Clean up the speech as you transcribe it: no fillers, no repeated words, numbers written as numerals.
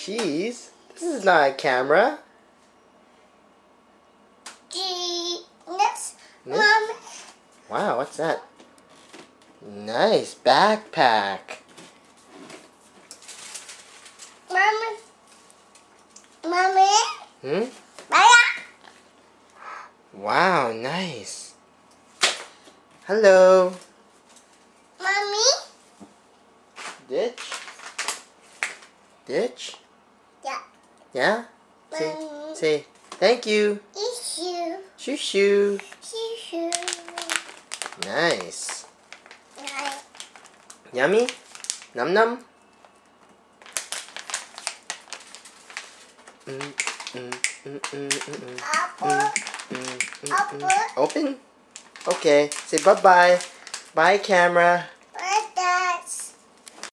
Cheese? This is not a camera. Next, Mom. Wow, what's that? Nice backpack. Mommy. Hmm? Maya. Wow, nice. Hello. Mommy. Ditch? Ditch? Yeah. Yeah? Mommy. Say thank you. Issue. Shoo shoo. Issue. Nice. Yummy? Num num? Apple. Apple. Open? Okay. Say bye-bye. Bye, camera.